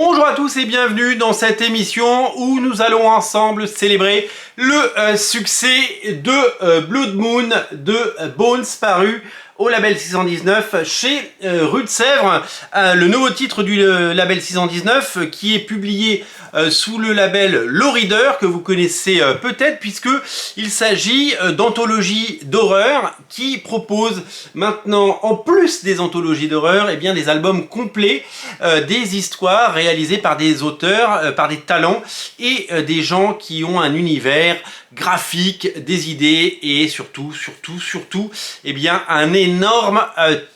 Bonjour à tous et bienvenue dans cette émission où nous allons ensemble célébrer le succès de Blood Moon de Bones paru au label 619 chez Rue de Sèvres. Le nouveau titre du label 619 qui est publié sous le label Lowrider que vous connaissez peut-être puisque il s'agit d'anthologies d'horreur qui propose maintenant en plus des anthologies d'horreur et bien des albums complets des histoires réalisées par des auteurs, par des talents et des gens qui ont un univers graphique, des idées et surtout eh bien un énorme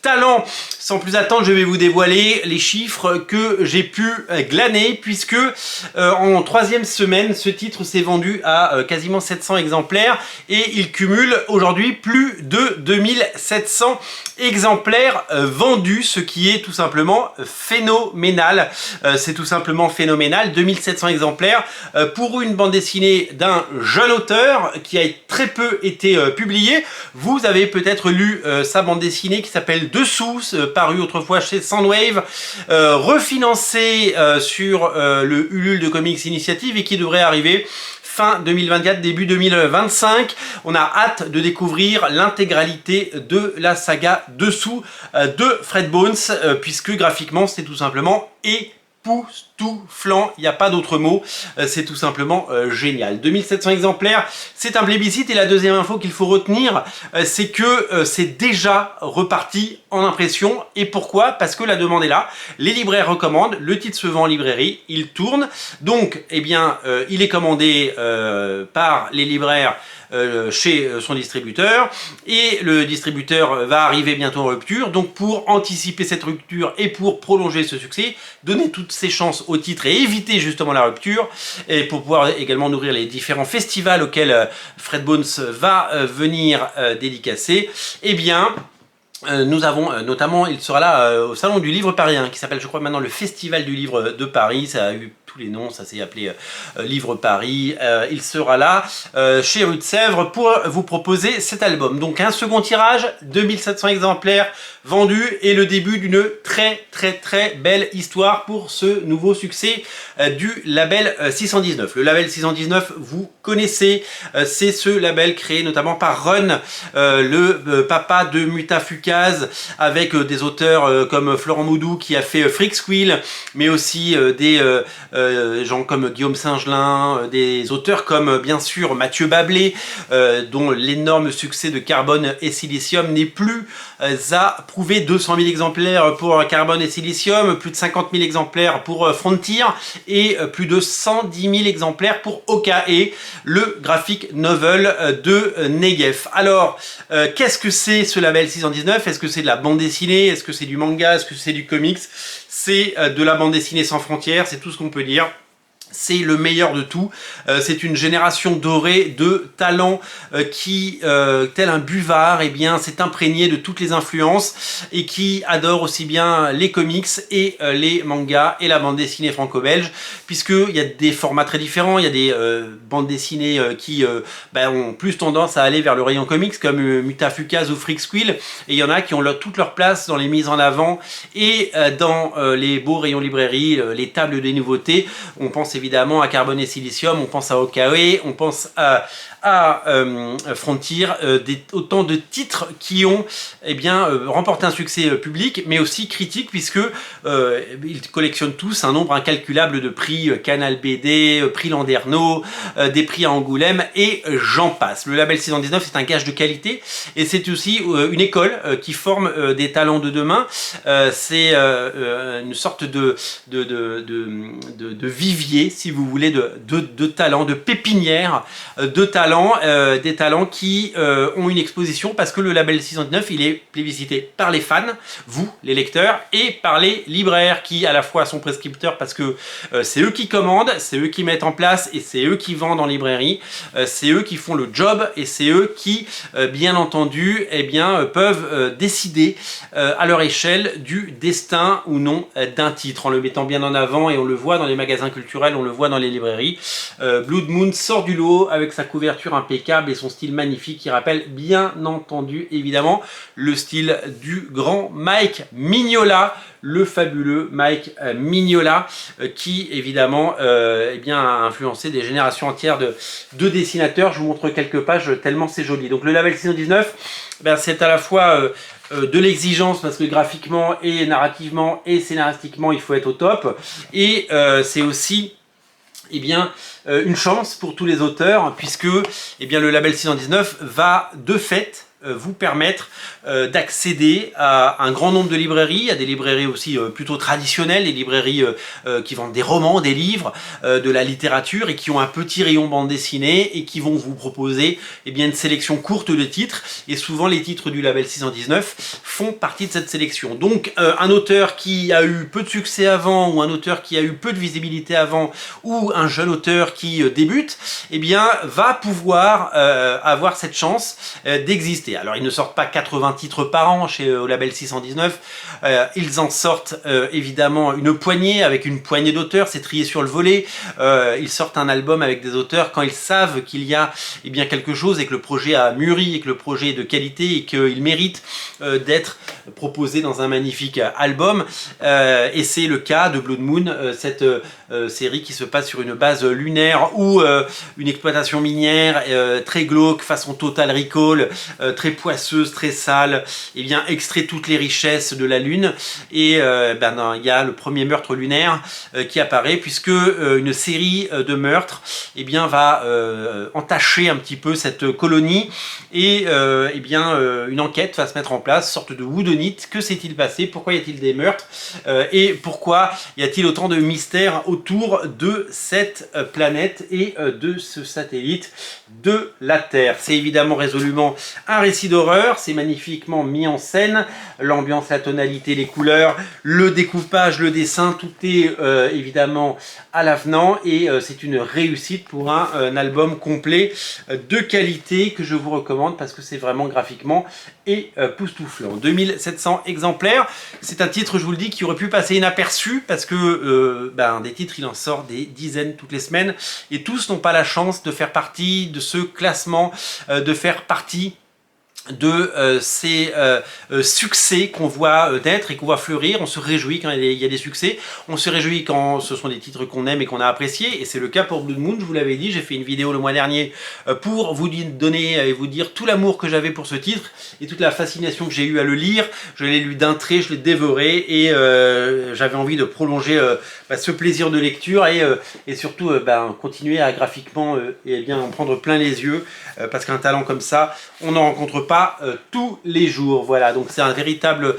talent. Sans plus attendre, je vais vous dévoiler les chiffres que j'ai pu glaner puisque en troisième semaine, ce titre s'est vendu à quasiment 700 exemplaires et il cumule aujourd'hui plus de 2700 exemplaires vendus, ce qui est tout simplement phénoménal. C'est tout simplement phénoménal, 2700 exemplaires pour une bande dessinée d'un jeune auteur qui a très peu été publié. Vous avez peut-être lu sa bande dessinée qui s'appelle Dessous, paru autrefois chez Soundwave, refinancé sur le Ulule de Comics Initiative et qui devrait arriver fin 2024, début 2025. On a hâte de découvrir l'intégralité de la saga Dessous de Fred Bones, puisque graphiquement c'est tout simplement époustouflant, il n'y a pas d'autre mot, c'est tout simplement génial. 2700 exemplaires, c'est un plébiscite et la deuxième info qu'il faut retenir, c'est que c'est déjà reparti en impression. Et pourquoi? Parce que la demande est là, les libraires recommandent, le titre se vend en librairie, il tourne, donc eh bien il est commandé par les libraires chez son distributeur et le distributeur va arriver bientôt en rupture. Donc pour anticiper cette rupture et pour prolonger ce succès, donner toutes ses chances au titre et éviter justement la rupture et pour pouvoir également nourrir les différents festivals auxquels Fred Bones va venir dédicacer, eh bien nous avons notamment, il sera là au Salon du Livre parisien qui s'appelle je crois maintenant le Festival du Livre de Paris, ça a eu tous les noms, ça s'est appelé Livre Paris. Il sera là chez Rue de Sèvres pour vous proposer cet album. Donc un second tirage, 2700 exemplaires vendus et le début d'une très belle histoire pour ce nouveau succès du label 619. Le label 619, vous connaissez, c'est ce label créé notamment par Run, le papa de Mutafukaz, avec des auteurs comme Florent Moudou qui a fait Freak Squill, mais aussi des gens comme Guillaume Singelin, des auteurs comme bien sûr Mathieu Bablé, dont l'énorme succès de Carbone et Silicium n'est plus à prouver. 200 000 exemplaires pour Carbone et Silicium, plus de 50 000 exemplaires pour Frontier et plus de 110 000 exemplaires pour Okae, le graphic novel de Negev. Alors, qu'est-ce que c'est ce label 619? Est-ce que c'est de la bande dessinée? Est-ce que c'est du manga? Est-ce que c'est du comics? C'est de la bande dessinée sans frontières, c'est tout ce qu'on peut dire. C'est le meilleur de tout, c'est une génération dorée de talents qui, tel un buvard, eh bien, s'est imprégné de toutes les influences et qui adore aussi bien les comics et les mangas et la bande dessinée franco-belge, puisqu'il y a des formats très différents, il y a des bandes dessinées qui ont plus tendance à aller vers le rayon comics comme Mutafukaz ou Freak Squill, et il y en a qui ont toute leur place dans les mises en avant et dans les beaux rayons librairie, les tables des nouveautés. On pense évidemment à Carbone et Silicium, on pense à Okae, on pense à Frontier, autant de titres qui ont remporté un succès public mais aussi critique, puisque ils collectionnent tous un nombre incalculable de prix Canal BD, prix Landerneau, des prix à Angoulême et j'en passe. Le label 619 c'est un gage de qualité et c'est aussi une école qui forme des talents de demain. C'est une sorte de vivier, si vous voulez, de talents, de pépinière de talents, des talents qui ont une exposition, parce que le label 619 il est plébiscité par les fans, vous les lecteurs, et par les libraires qui à la fois sont prescripteurs parce que c'est eux qui commandent, c'est eux qui mettent en place et c'est eux qui vendent en librairie, c'est eux qui font le job et c'est eux qui bien entendu peuvent décider à leur échelle du destin ou non d'un titre en le mettant bien en avant, et on le voit dans les magasins culturels, on le voit dans les librairies. Blood Moon sort du lot avec sa couverture impeccable et son style magnifique qui rappelle bien entendu évidemment le style du grand Mike Mignola, le fabuleux Mike Mignola, qui évidemment eh bien, a influencé des générations entières de dessinateurs. Je vous montre quelques pages tellement c'est joli. Donc le label 619, ben, c'est à la fois de l'exigence parce que graphiquement et narrativement et scénaristiquement il faut être au top, et c'est aussi eh bien, une chance pour tous les auteurs, puisque eh bien, le label 619 va de fait vous permettre d'accéder à un grand nombre de librairies, à des librairies aussi plutôt traditionnelles, des librairies qui vendent des romans, des livres, de la littérature, et qui ont un petit rayon bande dessinée et qui vont vous proposer eh bien, une sélection courte de titres, et souvent les titres du label 619 font partie de cette sélection. Donc un auteur qui a eu peu de succès avant, ou un auteur qui a eu peu de visibilité avant, ou un jeune auteur qui débute, eh bien, va pouvoir avoir cette chance d'exister. Alors ils ne sortent pas 80 titres par an chez au label 619, ils en sortent évidemment une poignée, avec une poignée d'auteurs, c'est trié sur le volet. Ils sortent un album avec des auteurs quand ils savent qu'il y a eh bien, quelque chose, et que le projet a mûri, et que le projet est de qualité, et qu'il mérite d'être proposé dans un magnifique album. Et c'est le cas de Blood Moon, cette série qui se passe sur une base lunaire, ou une exploitation minière très glauque, façon Total Recall, très poisseuse, très sale, et bien extrait toutes les richesses de la Lune. Et ben, il y a le premier meurtre lunaire qui apparaît, puisque une série de meurtres eh bien, va entacher un petit peu cette colonie, et eh bien, une enquête va se mettre en place, sorte de whodunit. Que s'est-il passé? Pourquoi y a-t-il des meurtres? Et pourquoi y a-t-il autant de mystères autour de cette planète et de ce satellite de la Terre? C'est évidemment résolument un récit d'horreur, c'est magnifiquement mis en scène, l'ambiance, la tonalité, les couleurs, le découpage, le dessin, tout est évidemment à l'avenant, et c'est une réussite pour un album complet de qualité que je vous recommande, parce que c'est vraiment graphiquement et époustouflant. 2700 exemplaires, c'est un titre, je vous le dis, qui aurait pu passer inaperçu, parce que ben, des titres il en sort des dizaines toutes les semaines, et tous n'ont pas la chance de faire partie de ce classement, de faire partie de ces succès qu'on voit naître et qu'on voit fleurir. On se réjouit quand il y a des succès, on se réjouit quand ce sont des titres qu'on aime et qu'on a appréciés, et c'est le cas pour Blood Moon. Je vous l'avais dit, j'ai fait une vidéo le mois dernier pour vous donner et vous dire tout l'amour que j'avais pour ce titre et toute la fascination que j'ai eu à le lire. Je l'ai lu d'un trait, je l'ai dévoré, et j'avais envie de prolonger ce plaisir de lecture, et surtout continuer à graphiquement et bien en prendre plein les yeux, parce qu'un talent comme ça, on n'en rencontre pas tous les jours. Voilà, donc c'est un véritable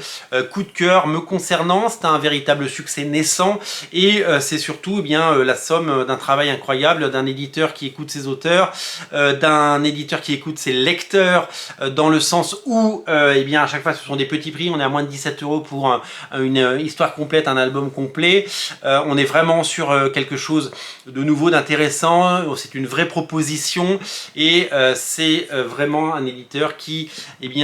coup de cœur me concernant, c'est un véritable succès naissant, et c'est surtout la somme d'un travail incroyable, d'un éditeur qui écoute ses auteurs, d'un éditeur qui écoute ses lecteurs, dans le sens où à chaque fois ce sont des petits prix, on est à moins de 17 € pour une histoire complète, un album complet. On est vraiment sur quelque chose de nouveau, d'intéressant, c'est une vraie proposition, et c'est vraiment un éditeur qui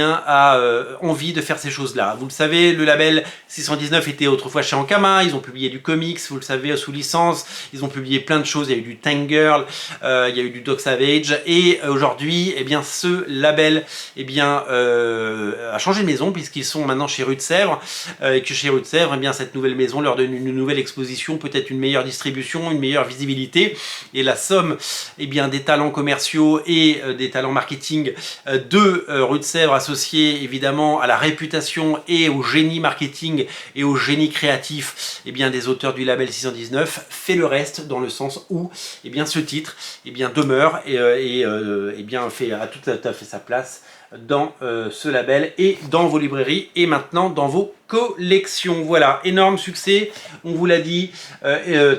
a envie de faire ces choses-là. Vous le savez, le label 619 était autrefois chez Ankama, ils ont publié du comics, vous le savez, sous licence, ils ont publié plein de choses, il y a eu du Tank Girl, il y a eu du Dog Savage, et aujourd'hui, ce label a changé de maison, puisqu'ils sont maintenant chez Rue de Sèvres, et que chez Rue de Sèvres, cette nouvelle maison leur donne une nouvelle exposition, peut-être une meilleure distribution, une meilleure visibilité, et la somme des talents commerciaux et des talents marketing de Rue de Sèvres, associés évidemment à la réputation et au génie marketing et au génie créatif des auteurs du label 619, fait le reste, dans le sens où ce titre demeure et a tout à fait sa place dans ce label et dans vos librairies, et maintenant dans vos collections. Voilà, énorme succès, on vous l'a dit,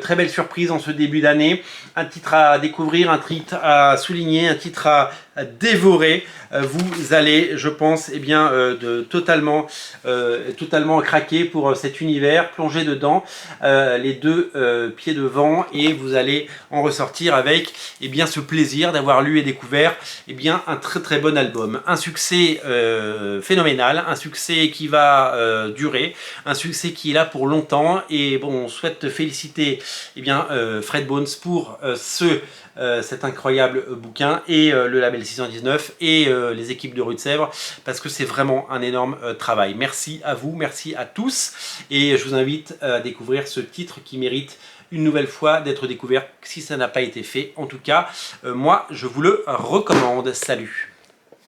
très belle surprise en ce début d'année, un titre à découvrir, un titre à souligner, un titre à dévorer. Vous allez, je pense, totalement craquer pour cet univers, plonger dedans, les deux pieds devant, et vous allez en ressortir avec ce plaisir d'avoir lu et découvert un très très bon album. Un succès phénoménal, un succès qui va durer durer, un succès qui est là pour longtemps. Et bon, on souhaite féliciter Fred Bones pour cet incroyable bouquin et le label 619 et les équipes de Rue de Sèvres, parce que c'est vraiment un énorme travail. Merci à vous, merci à tous, et je vous invite à découvrir ce titre qui mérite une nouvelle fois d'être découvert si ça n'a pas été fait. En tout cas, moi je vous le recommande. Salut!